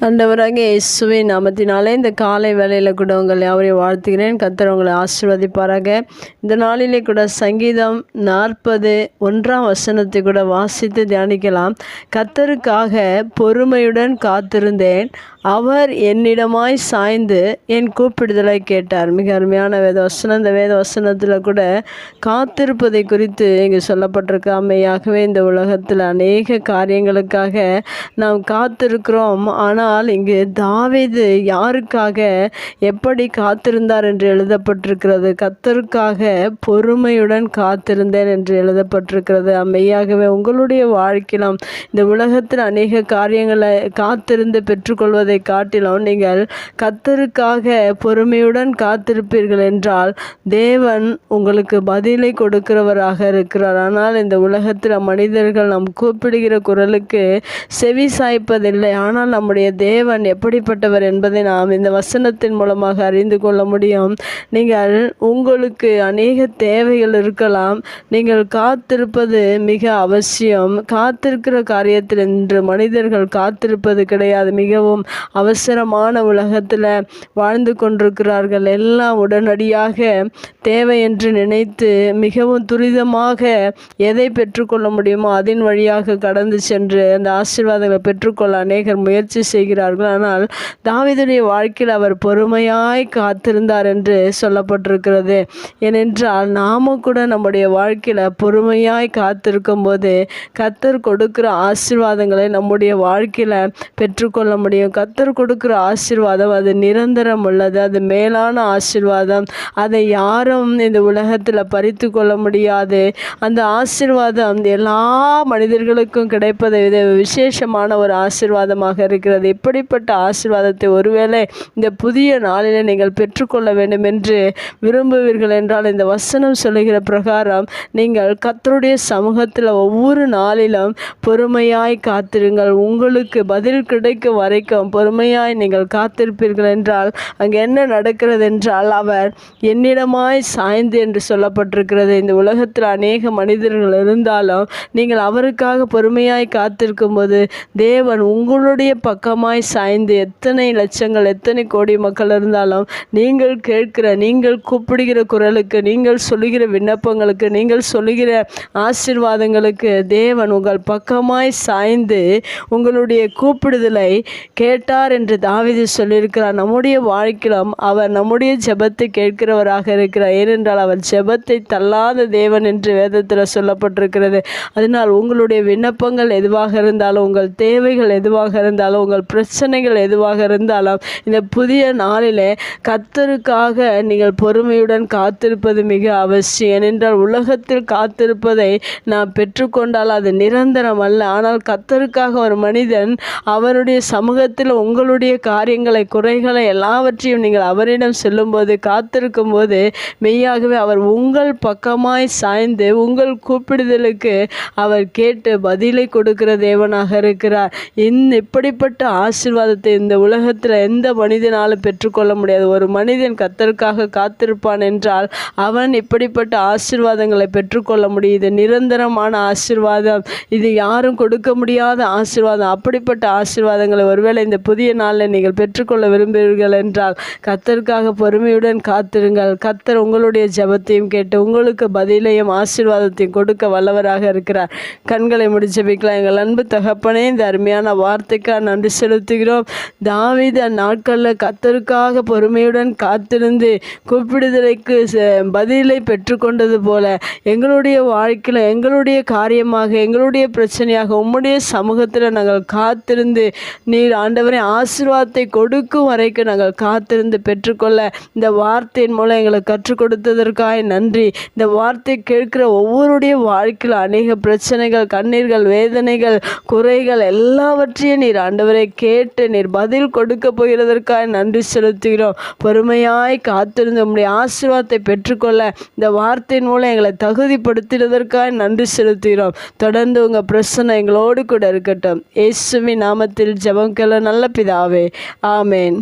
ஆண்டவராகிய இயேசுவின் நாமத்தினாலே இந்த காலை வேளையில் கூட உங்களை யாவரையும் வாழ்த்துகிறேன். கர்த்தர் உங்களை ஆசீர்வதிப்பாராக. இந்த நாளிலே கூட சங்கீதம் 41 கூட வாசித்து தியானிக்கலாம். கர்த்தருக்காக பொறுமையுடன் காத்திருந்தேன், அவர் என்னிடமாய் சாய்ந்து என் கூப்பிடுதலை கேட்டார். மிக அருமையான வேதவசனம். இந்த வேதவசனத்தில் கூட காத்திருப்பதை குறித்து இங்கு சொல்லப்பட்டிருக்கு. அம்மையாகவே இந்த உலகத்தில் அநேக காரியங்களுக்காக நாம் காத்திருக்கிறோம். ஆனால் இங்கு தாவீது யாருக்காக எப்படி காத்திருந்தார் என்று எழுதப்பட்டிருக்கிறது. கர்த்தருக்காக பொறுமையுடன் காத்திருந்தேன் என்று எழுதப்பட்டிருக்கிறது. மெய்யாகவே உங்களுடைய வாழ்க்கையிலும் இந்த உலகத்தில் அநேக காரியங்களை காத்திருந்து பெற்றுக்கொள்வதை காட்டிலும் நீங்கள் கர்த்தருக்காக பொறுமையுடன் காத்திருப்பீர்கள் என்றால் தேவன் உங்களுக்கு பதிலை கொடுக்கிறவராக இருக்கிறார். ஆனால் இந்த உலகத்தில் மனிதர்கள் நாம் கூப்பிடுகிற குரலுக்கு செவி சாய்ப்பதில்லை. ஆனால் நம்முடைய தேவன் எப்படிப்பட்டவர் என்பதை நாம் இந்த வசனத்தின் மூலமாக அறிந்து கொள்ள முடியும். நீங்கள் உங்களுக்கு அநேக தேவைகள் இருக்கலாம். நீங்கள் காத்திருப்பது மிக அவசியம். காத்திருக்கிற காரியத்தில் இன்று மனிதர்கள் காத்திருப்பது கிடையாது. மிகவும் அவசரமான உலகத்தில் வாழ்ந்து கொண்டிருக்கிறார்கள். எல்லாம் உடனடியாக தேவை என்று நினைத்து மிகவும் துரிதமாக எதை பெற்றுக்கொள்ள முடியுமோ அதன் வழியாக கடந்து சென்று அந்த ஆசீர்வாதங்களை பெற்றுக்கொள்ள அநேகர் முயற்சி செய்கிறார்கள். ஆனால் தாவீதுடைய வாழ்க்கையில் அவர் பொறுமையாய் காத்திருந்தார் என்று சொல்லப்பட்டிருக்கிறது. ஏனென்றால் நாம கூட நம்முடைய வாழ்க்கையில் பொறுமையாய் காத்திருக்கும் போது கர்த்தர் கொடுக்கிற ஆசீர்வாதங்களை நம்முடைய வாழ்க்கையில் பெற்றுக்கொள்ள முடியும். கர்த்தர் கொடுக்கிற ஆசீர்வாதம் அது நிரந்தரம் உள்ளது. அது மேலான ஆசீர்வாதம். அதை யாரும் இந்த உலகத்தில் பறித்து கொள்ள முடியாது. அந்த ஆசீர்வாதம் எல்லா மனிதர்களுக்கும் கிடைப்பதை விசேஷமான ஒரு ஆசீர்வாதமாக இருக்கிறது. இப்படிப்பட்ட ஆசீர்வாதத்தை ஒருவேளை இந்த புதிய நாளில் நீங்கள் பெற்றுக்கொள்ள வேண்டும் என்று விரும்புவீர்கள் என்றால் இந்த வசனம் சொல்லுகிற பிரகாரம் நீங்கள் கர்த்தருடைய சமூகத்தில் ஒவ்வொரு நாளிலும் பொறுமையாய் காத்திருங்கள். உங்களுக்கு பதில் கிடைக்கும் வரைக்கும் பொறுமையாய் நீங்கள் காத்திருப்பீர்கள் என்றால் அங்கே என்ன நடக்கிறது என்றால் அவர் என்னிடமாய் சாய்ந்து என்று சொல்லப்பட்டிருக்கிறது. இந்த உலகத்தில் அநேக மனிதர்கள் இருந்தாலும் நீங்கள் அவருக்காக பொறுமையாய் காத்திருக்கும் போது தேவன் உங்களுடைய பக்கமாய் சாய்ந்து எத்தனை லட்சங்கள் எத்தனை கோடி மக்கள் இருந்தாலும் நீங்கள் கேட்கிற நீங்கள் கூப்பிடுகிற குரலுக்கு நீங்கள் சொல்லுகிற விண்ணப்பங்களுக்கு நீங்கள் சொல்லுகிற ஆசீர்வாதங்களுக்கு தேவன் உங்கள் பக்கமாய் சாய்ந்து உங்களுடைய கூப்பிடுதலை கேட்டார் என்று தாவீது சொல்லியிருக்கிறார். நம்முடைய வாழ்க்கையிலும் அவர் நம்முடைய ஜெபத்தை கேட்கிறவராக இருக்கிறார். ஏனென்றால் அவர் ஜெபத்தை தள்ளாத தேவன் என்று வேதத்தில் சொல்லப்பட்டிருக்கிறது. அதனால் உங்களுடைய விண்ணப்பங்கள் எதுவாக இருந்தாலும் உங்கள் தேவைகள் எதுவாக இருந்தாலும் உங்கள் பிரச்சனைகள் எதுவாக இருந்தாலும் இந்த புதிய நாளிலே கர்த்தருக்காக நீங்கள் பொறுமையுடன் காத்திருப்பது மிக அவசியம். ஏனென்றால் உலகத்தில் காத்திருப்பதை நாம் பெற்றுக்கொண்டால் அது நிரந்தரம் அல்ல. ஆனால் கர்த்தருக்காக ஒரு மனிதன் அவருடைய சமூகத்தில் உங்களுடைய காரியங்களை குறைகளை எல்லாவற்றையும் நீங்கள் அவரிடம் சொல்லும்போது காத்திருக்கும் போது மெய்யாகவே அவர் உங்கள் பக்கமாய் சாய்ந்து உங்கள் கூப்பிடுதலுக்கு அவர் கேட்டு பதிலை கொடுக்கிற தேவனாக இருக்கிறார். இப்படிப்பட்ட ஆசீர்வாதத்தை இந்த உலகத்தில் எந்த மனிதனாலும் பெற்றுக்கொள்ள முடியாது. ஒரு மனிதன் கர்த்தருக்காக காத்திருப்பான் என்றால் அவன் இப்படிப்பட்ட ஆசீர்வாதங்களை பெற்றுக்கொள்ள முடியுது. நிரந்தரமான ஆசீர்வாதம். இது யாரும் கொடுக்க முடியாத ஆசீர்வாதம். அப்படிப்பட்ட ஆசீர்வாதங்களை ஒருவேளை இந்த புதிய நாளில் நீங்கள் பெற்றுக்கொள்ள விரும்புகிறீர்கள் என்றால் கர்த்தருக்காக பொறுமையுடன் காத்திருங்கள். கர்த்தர் உங்களுடைய ஜெபத்தையும் கேட்டு உங்களுக்கு பதிலையும் ஆசீர்வாதத்தையும் கொடுக்க வல்லவராக இருக்கிறார். கண்களை முடிச்சு ஜெபிக்கலாம். எங்கள் அன்பு தகப்பனே, இந்த அருமையான வார்த்தைக்காக நன்றி செலுத்துகிறோம். தாவீது அந்நாட்களில் கர்த்தருக்காக பொறுமையுடன் காத்திருந்து கூப்பிடுதலைக்கு பதிலை பெற்றுக்கொண்டது போல எங்களுடைய வாழ்க்கையில் எங்களுடைய காரியமாக எங்களுடைய பிரச்சனையாக உம்முடைய சமூகத்தில் நாங்கள் காத்திருந்து நீர் ஆண்டவரே ஆசீர்வாதத்தை கொடுக்கும் வரைக்கும் நாங்கள் காத்திருந்து பெற்றுக்கொள்ள இந்த வார்த்தையின் மூலம் எங்களுக்கு கற்றுக் கொடுத்ததற்காக நன்றி. இந்த வார்த்தை கேட்கிற ஒவ்வொருடைய வாழ்க்கையில் அநேக பிரச்சனைகள், கண்ணீர்கள், வேதனைகள், குறைகள் எல்லாவற்றையும் நீர் ஆண்டவரை கேட்டு நீர் பதில் கொடுக்க போகிறதற்காக நன்றி செலுத்துகிறோம். பொறுமையாய் காத்திருந்து உம்முடைய ஆசீர்வாதத்தை பெற்றுக்கொள்ள இந்த வார்த்தையின் மூலம் எங்களை தகுதிப்படுத்தினதற்காக நன்றி செலுத்துகிறோம். தொடர்ந்து உங்கள் பிரசன்னம் எங்களோடு கூட இருக்கட்டும். இயேசுவின் நாமத்தில் ஜெபம் கேள நல்ல பிதாவே, ஆமேன்.